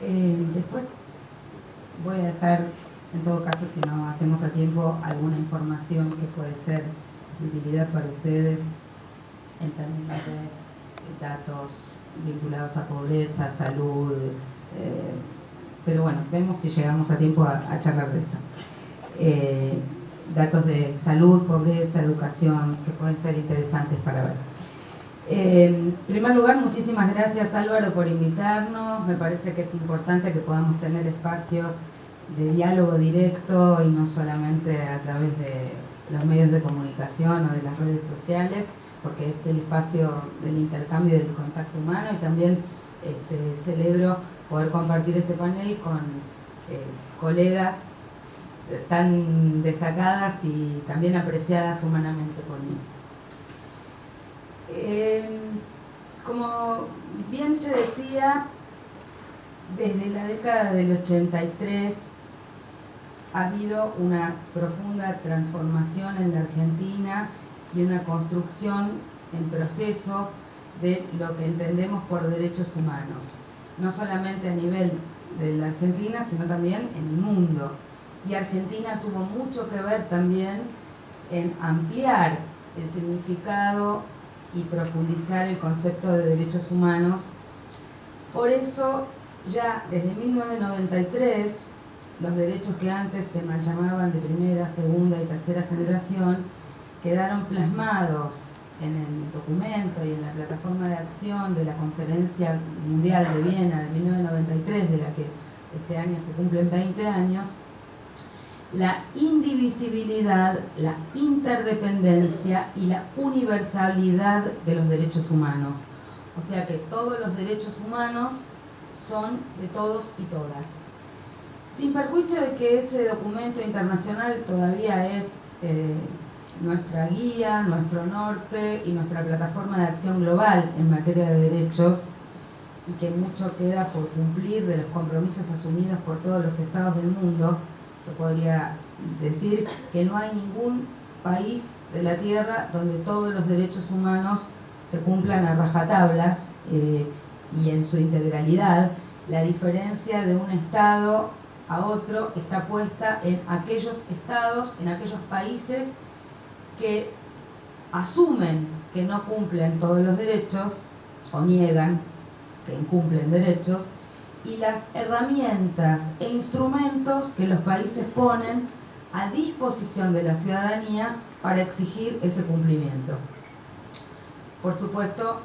Después voy a dejar, en todo caso, si no hacemos a tiempo, alguna información que puede ser de utilidad para ustedes en términos de datos vinculados a pobreza, salud, pero bueno, vemos si llegamos a tiempo a charlar de esto. Datos de salud, pobreza, educación, que pueden ser interesantes para ver. En primer lugar, muchísimas gracias Álvaro por invitarnos. Me parece que es importante que podamos tener espacios de diálogo directo y no solamente a través de los medios de comunicación o de las redes sociales, porque es el espacio del intercambio y del contacto humano, y también celebro poder compartir este panel con colegas tan destacadas y también apreciadas humanamente por mí. Como bien se decía, desde la década del 83 ha habido una profunda transformación en la Argentina y una construcción en proceso de lo que entendemos por derechos humanos, no solamente a nivel de la Argentina, sino también en el mundo. Y Argentina tuvo mucho que ver también en ampliar el significado y profundizar el concepto de derechos humanos. Por eso, ya desde 1993, los derechos que antes se mal llamaban de primera, segunda y tercera generación quedaron plasmados en el documento y en la plataforma de acción de la Conferencia Mundial de Viena de 1993, de la que este año se cumplen 20 años, la indivisibilidad, la interdependencia y la universalidad de los derechos humanos. O sea que todos los derechos humanos son de todos y todas. Sin perjuicio de que ese documento internacional todavía es nuestra guía, nuestro norte y nuestra plataforma de acción global en materia de derechos, y que mucho queda por cumplir de los compromisos asumidos por todos los estados del mundo, yo podría decir que no hay ningún país de la Tierra donde todos los derechos humanos se cumplan a rajatablas y en su integralidad. La diferencia de un estado a otro está puesta en aquellos estados, en aquellos países que asumen que no cumplen todos los derechos o niegan que incumplen derechos, y las herramientas e instrumentos que los países ponen a disposición de la ciudadanía para exigir ese cumplimiento. Por supuesto,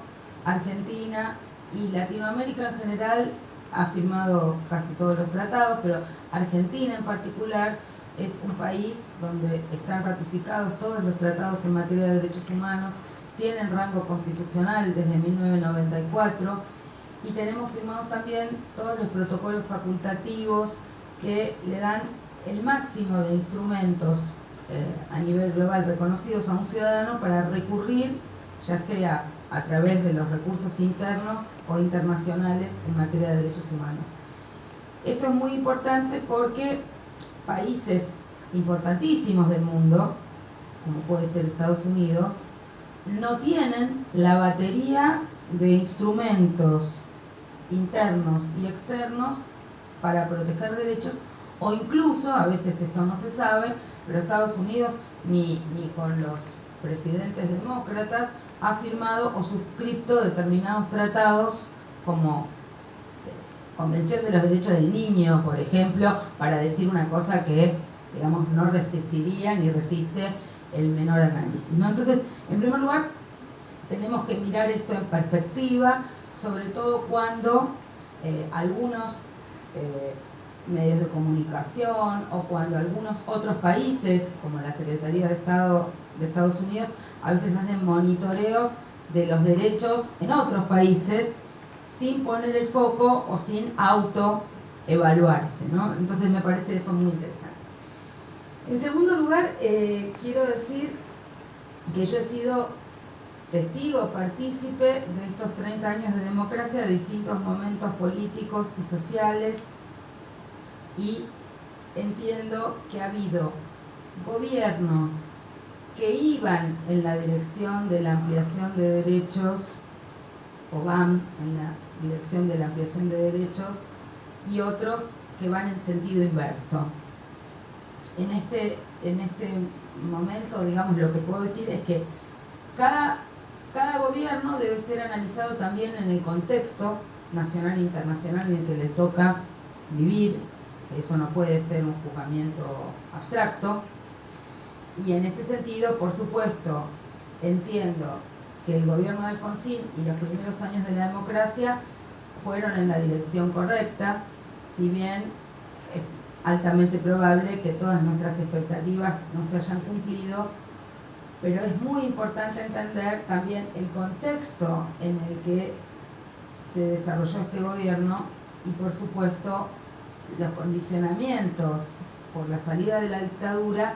Argentina y Latinoamérica en general ha firmado casi todos los tratados, pero Argentina en particular es un país donde están ratificados todos los tratados en materia de derechos humanos, tienen rango constitucional desde 1994, y tenemos firmados también todos los protocolos facultativos que le dan el máximo de instrumentos a nivel global reconocidos a un ciudadano para recurrir, ya sea a través de los recursos internos o internacionales en materia de derechos humanos. Esto es muy importante porque países importantísimos del mundo, como puede ser Estados Unidos, no tienen la batería de instrumentos internos y externos para proteger derechos, o incluso, a veces esto no se sabe, pero Estados Unidos ni con los presidentes demócratas ha firmado o suscrito determinados tratados como Convención de los Derechos del Niño, por ejemplo, para decir una cosa que, digamos, no resistiría ni resiste el menor análisis, ¿no? Entonces, en primer lugar, tenemos que mirar esto en perspectiva, sobre todo cuando algunos medios de comunicación o cuando algunos otros países, como la Secretaría de Estado de Estados Unidos, a veces hacen monitoreos de los derechos en otros países sin poner el foco o sin autoevaluarse, ¿no? Entonces me parece eso muy interesante. En segundo lugar, quiero decir que yo he sido testigo, partícipe de estos 30 años de democracia, de distintos momentos políticos y sociales, y entiendo que ha habido gobiernos que iban en la dirección de la ampliación de derechos, o van en la dirección de la ampliación de derechos, y otros que van en sentido inverso. En este momento, digamos, lo que puedo decir es que cada gobierno debe ser analizado también en el contexto nacional e internacional en el que le toca vivir, que eso no puede ser un juzgamiento abstracto, y en ese sentido, por supuesto, entiendo que el gobierno de Alfonsín y los primeros años de la democracia fueron en la dirección correcta, si bien es altamente probable que todas nuestras expectativas no se hayan cumplido, pero es muy importante entender también el contexto en el que se desarrolló este gobierno y, por supuesto, los condicionamientos por la salida de la dictadura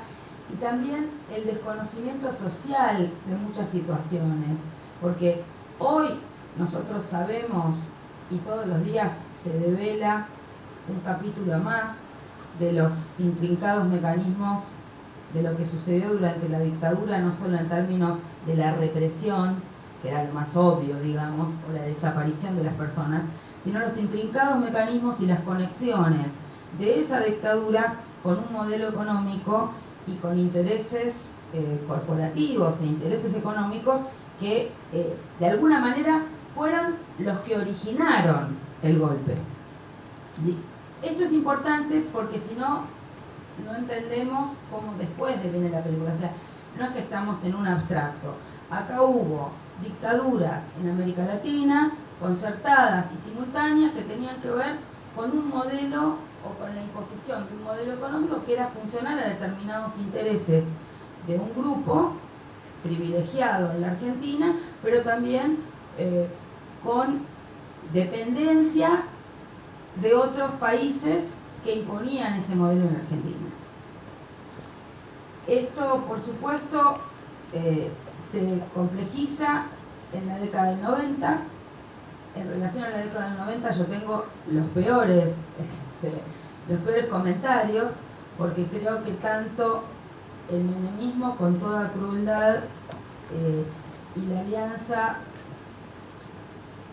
y también el desconocimiento social de muchas situaciones, porque hoy nosotros sabemos y todos los días se devela un capítulo más de los intrincados mecanismos de lo que sucedió durante la dictadura, no solo en términos de la represión, que era lo más obvio, digamos, o la desaparición de las personas, sino los intrincados mecanismos y las conexiones de esa dictadura con un modelo económico y con intereses corporativos e intereses económicos que de alguna manera fueron los que originaron el golpe. Esto es importante porque si no, no entendemos cómo después viene la película. O sea, no es que estamos en un abstracto. Acá hubo dictaduras en América Latina, concertadas y simultáneas, que tenían que ver con un modelo o con la imposición de un modelo económico que era funcional a determinados intereses de un grupo privilegiado en la Argentina, pero también con dependencia de otros países que imponían ese modelo en Argentina. Esto, por supuesto, se complejiza en la década del 90. En relación a la década del 90 yo tengo los peores comentarios, porque creo que tanto el menemismo con toda crueldad y la alianza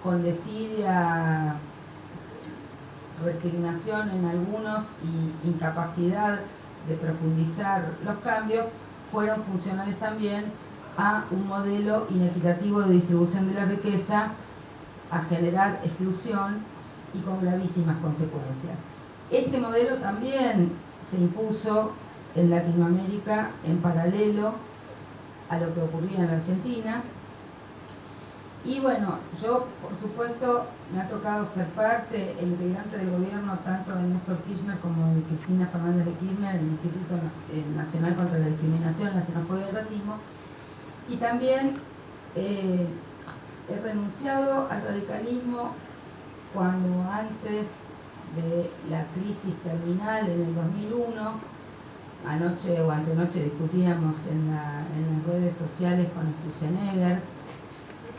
con desidia, resignación en algunos y incapacidad de profundizar los cambios fueron funcionales también a un modelo inequitativo de distribución de la riqueza, a generar exclusión y con gravísimas consecuencias. Este modelo también se impuso en Latinoamérica en paralelo a lo que ocurría en la Argentina. Y bueno, yo por supuesto me ha tocado ser parte e integrante del gobierno tanto de Néstor Kirchner como de Cristina Fernández de Kirchner, el Instituto Nacional contra la Discriminación, la Xenofobia y el Racismo, y también he renunciado al radicalismo cuando antes de la crisis terminal en el 2001, anoche o antenoche discutíamos en las redes sociales con Sturzenegger,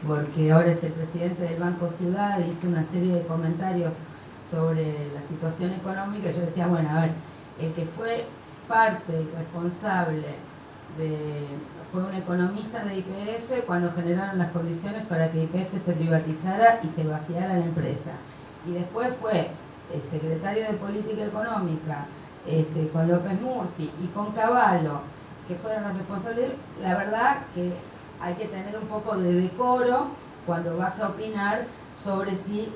porque ahora es el presidente del Banco Ciudad, hizo una serie de comentarios sobre la situación económica, y yo decía, bueno, a ver, el que fue parte y responsable fue un economista de YPF cuando generaron las condiciones para que YPF se privatizara y se vaciara la empresa. Y después fue el secretario de Política Económica, con López Murphy y con Cavallo, que fueron los responsables. La verdad que hay que tener un poco de decoro cuando vas a opinar sobre si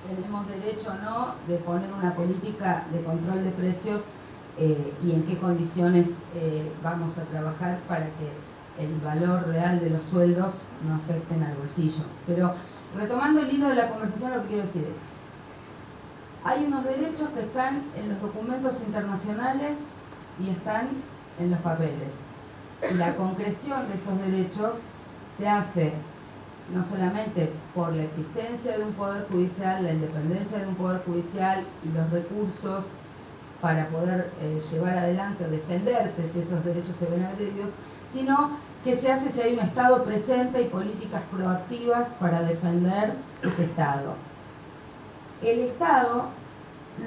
tenemos derecho o no de poner una política de control de precios y en qué condiciones vamos a trabajar para que el valor real de los sueldos no afecten al bolsillo. Pero retomando el hilo de la conversación, lo que quiero decir es, hay unos derechos que están en los documentos internacionales y están en los papeles. Y la concreción de esos derechos se hace no solamente por la existencia de un poder judicial, la independencia de un poder judicial y los recursos para poder llevar adelante o defenderse si esos derechos se ven agredidos, sino que se hace si hay un Estado presente y políticas proactivas para defender ese Estado. El Estado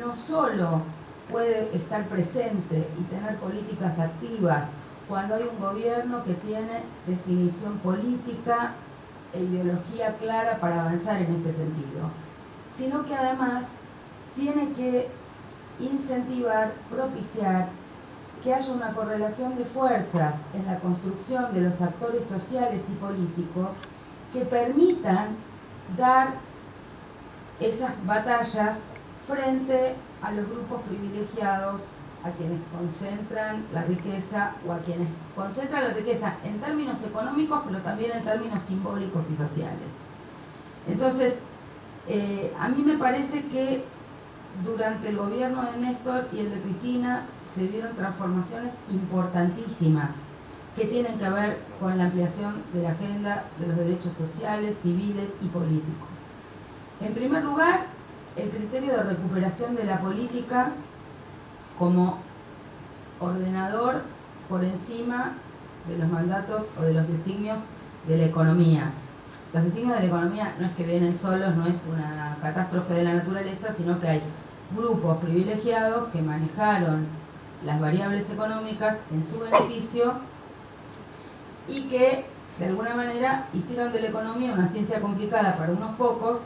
no solo puede estar presente y tener políticas activas cuando hay un gobierno que tiene definición política e ideología clara para avanzar en este sentido, sino que además tiene que incentivar, propiciar que haya una correlación de fuerzas en la construcción de los actores sociales y políticos que permitan dar esas batallas frente a los grupos privilegiados, a quienes concentran la riqueza o a quienes concentran la riqueza en términos económicos, pero también en términos simbólicos y sociales. Entonces, a mí me parece que durante el gobierno de Néstor y el de Cristina se dieron transformaciones importantísimas que tienen que ver con la ampliación de la agenda de los derechos sociales, civiles y políticos. En primer lugar, el criterio de recuperación de la política como ordenador por encima de los mandatos o de los designios de la economía. Los designios de la economía no es que vienen solos, no es una catástrofe de la naturaleza, sino que hay grupos privilegiados que manejaron las variables económicas en su beneficio y que de alguna manera hicieron de la economía una ciencia complicada para unos pocos,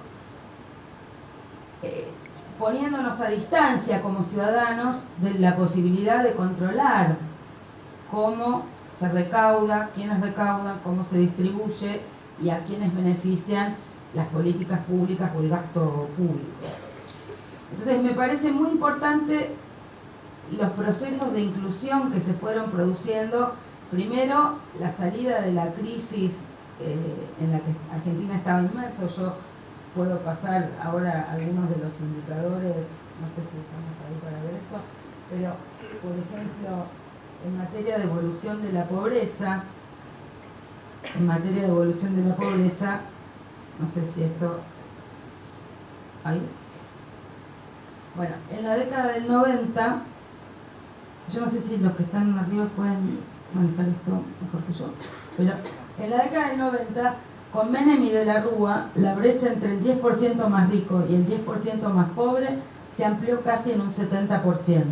poniéndonos a distancia como ciudadanos de la posibilidad de controlar cómo se recauda, quiénes recaudan, cómo se distribuye y a quiénes benefician las políticas públicas o el gasto público. Entonces me parece muy importante los procesos de inclusión que se fueron produciendo. Primero, la salida de la crisis en la que Argentina estaba inmerso. Yo puedo pasar ahora algunos de los indicadores, no sé si estamos ahí para ver esto, pero por ejemplo, en materia de evolución de la pobreza, no sé si esto, ahí. Bueno, en la década del 90, yo no sé si los que están arriba pueden manejar esto mejor que yo, pero en la década del 90, con Menem y de la Rúa, la brecha entre el 10% más rico y el 10% más pobre se amplió casi en un 70%.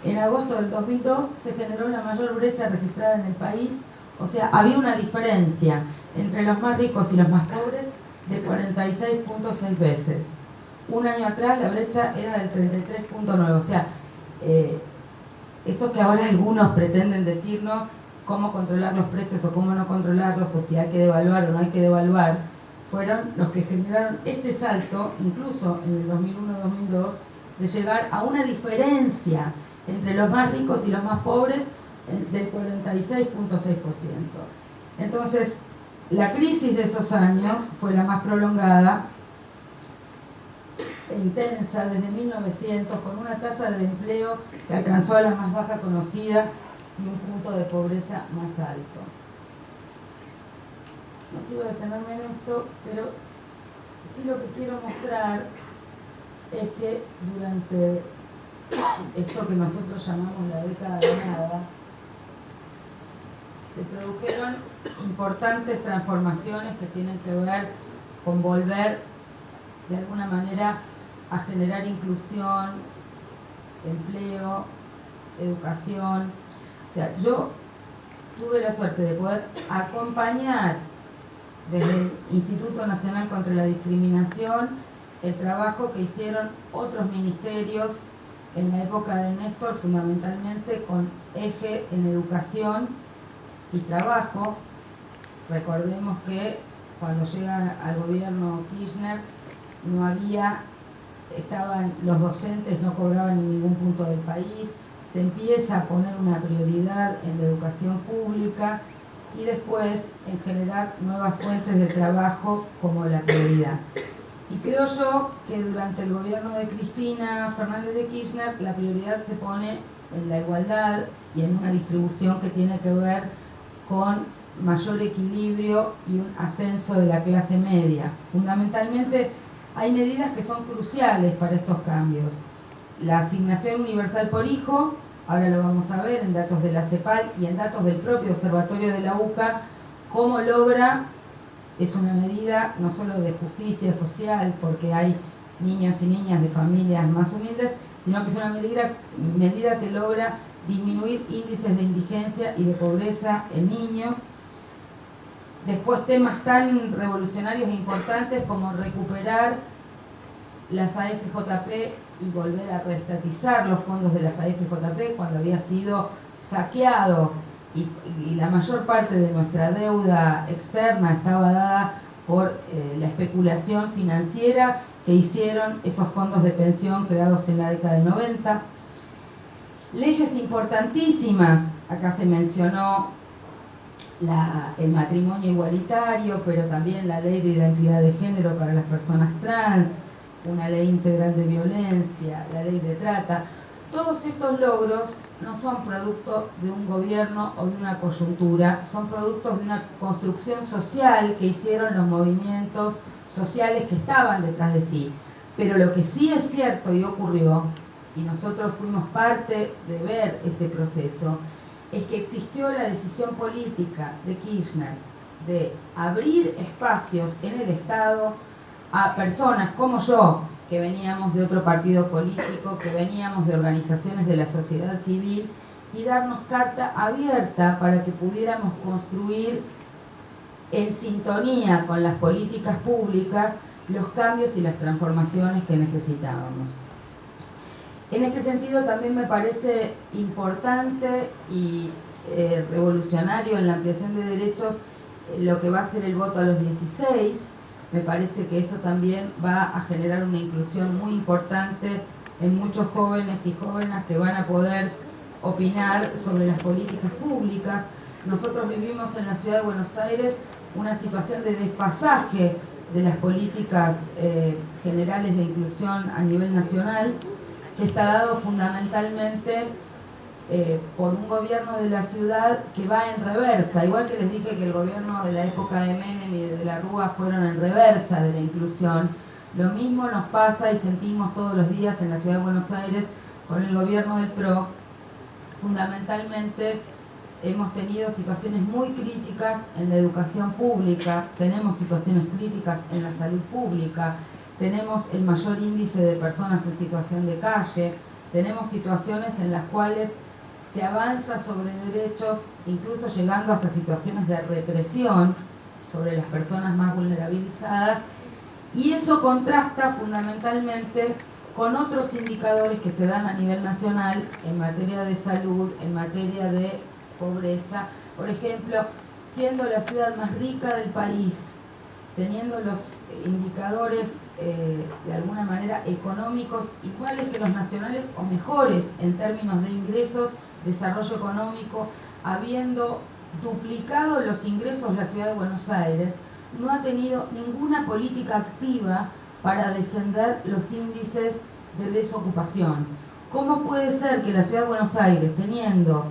En agosto del 2002 se generó la mayor brecha registrada en el país, o sea, había una diferencia entre los más ricos y los más pobres de 46.6 veces. Un año atrás la brecha era del 33.9, o sea, esto que ahora algunos pretenden decirnos cómo controlar los precios o cómo no controlarlos, o si hay que devaluar o no hay que devaluar, fueron los que generaron este salto, incluso en el 2001-2002, de llegar a una diferencia entre los más ricos y los más pobres del 46.6%. Entonces, la crisis de esos años fue la más prolongada e intensa desde 1900, con una tasa de empleo que alcanzó a la más baja conocida y un punto de pobreza más alto. No quiero detenerme en esto, pero sí lo que quiero mostrar es que durante esto que nosotros llamamos la década de nada, se produjeron importantes transformaciones que tienen que ver con volver de alguna manera a generar inclusión, empleo, educación. O sea, yo tuve la suerte de poder acompañar desde el Instituto Nacional contra la Discriminación el trabajo que hicieron otros ministerios en la época de Néstor, fundamentalmente con eje en educación y trabajo. Recordemos que cuando llega al gobierno Kirchner no había, los docentes no cobraban en ningún punto del país, se empieza a poner una prioridad en la educación pública y después en generar nuevas fuentes de trabajo como la prioridad. Y creo yo que durante el gobierno de Cristina Fernández de Kirchner la prioridad se pone en la igualdad y en una distribución que tiene que ver con mayor equilibrio y un ascenso de la clase media. Fundamentalmente hay medidas que son cruciales para estos cambios. La asignación universal por hijo, ahora lo vamos a ver en datos de la CEPAL y en datos del propio observatorio de la UCA, cómo logra, es una medida no solo de justicia social, porque hay niños y niñas de familias más humildes, sino que es una medida que logra disminuir índices de indigencia y de pobreza en niños. Después temas tan revolucionarios e importantes como recuperar las AFJP y volver a reestatizar los fondos de las AFJP cuando había sido saqueado y la mayor parte de nuestra deuda externa estaba dada por la especulación financiera que hicieron esos fondos de pensión creados en la década del 90. Leyes importantísimas, acá se mencionó el matrimonio igualitario, pero también la ley de identidad de género para las personas trans, una ley integral de violencia, la ley de trata. Todos estos logros no son producto de un gobierno o de una coyuntura, son productos de una construcción social que hicieron los movimientos sociales que estaban detrás de sí. Pero lo que sí es cierto y ocurrió, y nosotros fuimos parte de ver este proceso, es que existió la decisión política de Kirchner de abrir espacios en el Estado a personas como yo, que veníamos de otro partido político, que veníamos de organizaciones de la sociedad civil, y darnos carta abierta para que pudiéramos construir en sintonía con las políticas públicas los cambios y las transformaciones que necesitábamos. En este sentido también me parece importante y revolucionario en la ampliación de derechos lo que va a ser el voto a los 16. Me parece que eso también va a generar una inclusión muy importante en muchos jóvenes y jóvenes que van a poder opinar sobre las políticas públicas. Nosotros vivimos en la ciudad de Buenos Aires una situación de desfasaje de las políticas generales de inclusión a nivel nacional, que está dado fundamentalmente por un gobierno de la ciudad que va en reversa, igual que les dije que el gobierno de la época de Menem y de la Rúa fueron en reversa de la inclusión. Lo mismo nos pasa y sentimos todos los días en la ciudad de Buenos Aires con el gobierno del PRO. Fundamentalmente hemos tenido situaciones muy críticas en la educación pública, tenemos situaciones críticas en la salud pública, tenemos el mayor índice de personas en situación de calle, tenemos situaciones en las cuales se avanza sobre derechos, incluso llegando hasta situaciones de represión sobre las personas más vulnerabilizadas, y eso contrasta fundamentalmente con otros indicadores que se dan a nivel nacional en materia de salud, en materia de pobreza. Por ejemplo, siendo la ciudad más rica del país, teniendo los indicadores de alguna manera económicos iguales que los nacionales o mejores en términos de ingresos, desarrollo económico, habiendo duplicado los ingresos la ciudad de Buenos Aires, no ha tenido ninguna política activa para descender los índices de desocupación. ¿Cómo puede ser que la ciudad de Buenos Aires, teniendo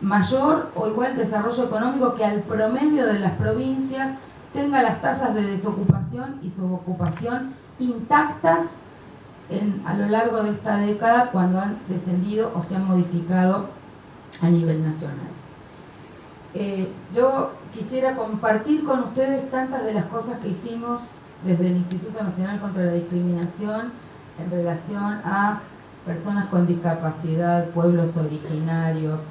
mayor o igual desarrollo económico que al promedio de las provincias, tenga las tasas de desocupación y subocupación intactas a lo largo de esta década, cuando han descendido o se han modificado a nivel nacional? Yo quisiera compartir con ustedes tantas de las cosas que hicimos desde el Instituto Nacional contra la Discriminación en relación a personas con discapacidad, pueblos originarios,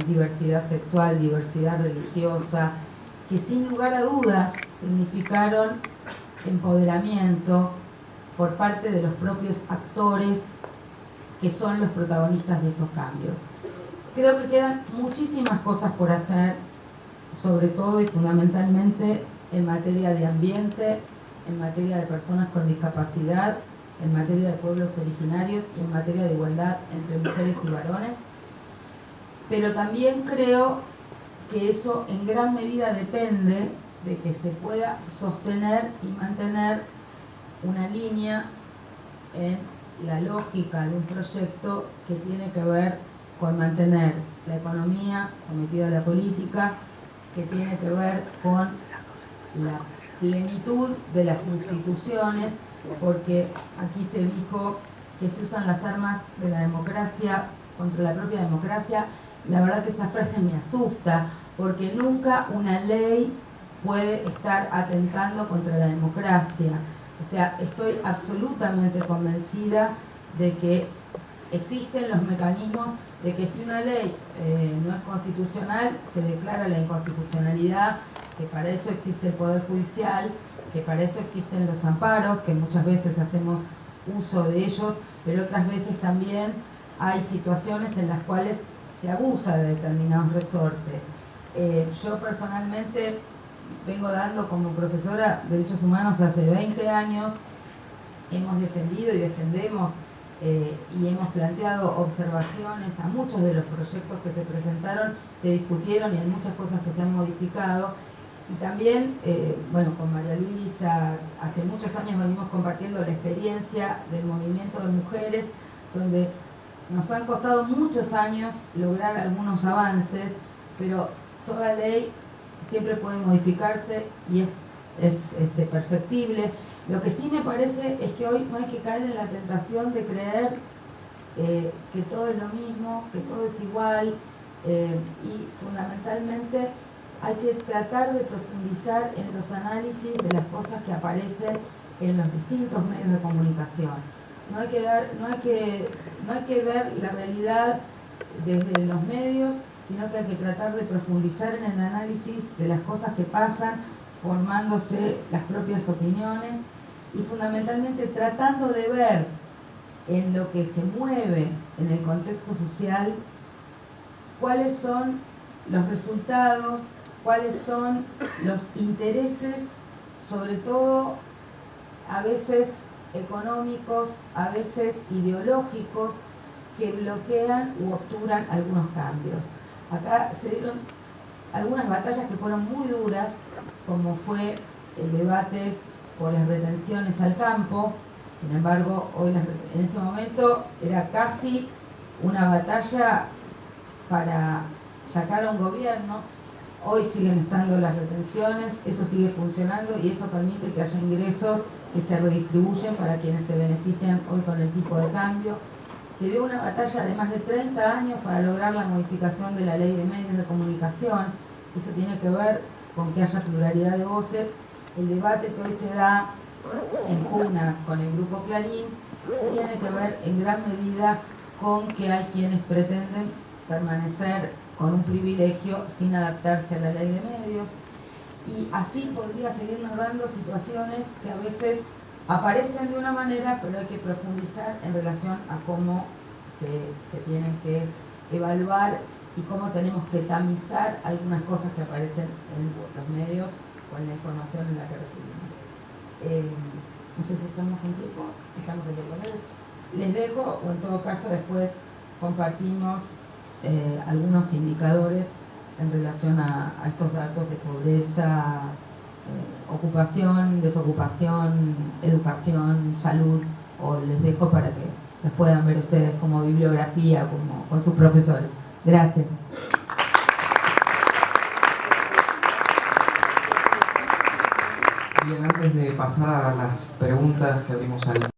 diversidad sexual, diversidad religiosa, que sin lugar a dudas significaron empoderamiento por parte de los propios actores que son los protagonistas de estos cambios. Creo que quedan muchísimas cosas por hacer, sobre todo y fundamentalmente en materia de ambiente, en materia de personas con discapacidad, en materia de pueblos originarios y en materia de igualdad entre mujeres y varones. Pero también creo que eso en gran medida depende de que se pueda sostener y mantener una línea en la lógica de un proyecto que tiene que ver con mantener la economía sometida a la política, que tiene que ver con la plenitud de las instituciones, porque aquí se dijo que se usan las armas de la democracia contra la propia democracia. La verdad que esa frase me asusta, porque nunca una ley puede estar atentando contra la democracia. O sea, estoy absolutamente convencida de que existen los mecanismos de que si una ley no es constitucional, se declara la inconstitucionalidad que para eso existe el Poder Judicial, que para eso existen los amparos, que muchas veces hacemos uso de ellos, pero otras veces también hay situaciones en las cuales se abusa de determinados resortes. Yo personalmente vengo dando como profesora de Derechos Humanos hace 20 años, hemos defendido y defendemos y hemos planteado observaciones a muchos de los proyectos que se presentaron, se discutieron y hay muchas cosas que se han modificado. Y también, bueno, con María Luisa, hace muchos años venimos compartiendo la experiencia del movimiento de mujeres, donde nos han costado muchos años lograr algunos avances, pero toda ley siempre puede modificarse y es perfectible. Lo que sí me parece es que hoy no hay que caer en la tentación de creer que todo es lo mismo, que todo es igual, y fundamentalmente hay que tratar de profundizar en los análisis de las cosas que aparecen en los distintos medios de comunicación. No hay que ver la realidad desde los medios, sino que hay que tratar de profundizar en el análisis de las cosas que pasan, formándose las propias opiniones y fundamentalmente tratando de ver en lo que se mueve en el contexto social cuáles son los resultados, cuáles son los intereses, sobre todo a veces económicos, a veces ideológicos, que bloquean u obturan algunos cambios. Acá se dieron algunas batallas que fueron muy duras, como fue el debate por las retenciones al campo. Sin embargo, hoy en ese momento era casi una batalla para sacar a un gobierno. Hoy siguen estando las retenciones, eso sigue funcionando y eso permite que haya ingresos que se redistribuyen para quienes se benefician hoy con el tipo de cambio. Se dio una batalla de más de 30 años para lograr la modificación de la Ley de Medios de Comunicación. Eso tiene que ver con que haya pluralidad de voces. El debate que hoy se da en pugna con el Grupo Clarín tiene que ver en gran medida con que hay quienes pretenden permanecer con un privilegio sin adaptarse a la ley de medios, y así podría seguir narrando situaciones que a veces aparecen de una manera, pero hay que profundizar en relación a cómo se tienen que evaluar y cómo tenemos que tamizar algunas cosas que aparecen en los medios o en la información en la que recibimos. No sé si estamos en tiempo, les dejo, o en todo caso después compartimos algunos indicadores en relación a estos datos de pobreza, ocupación, desocupación, educación, salud, o les dejo para que los puedan ver ustedes como bibliografía, como con sus profesores. Gracias. Bien, antes de pasar a las preguntas que abrimos al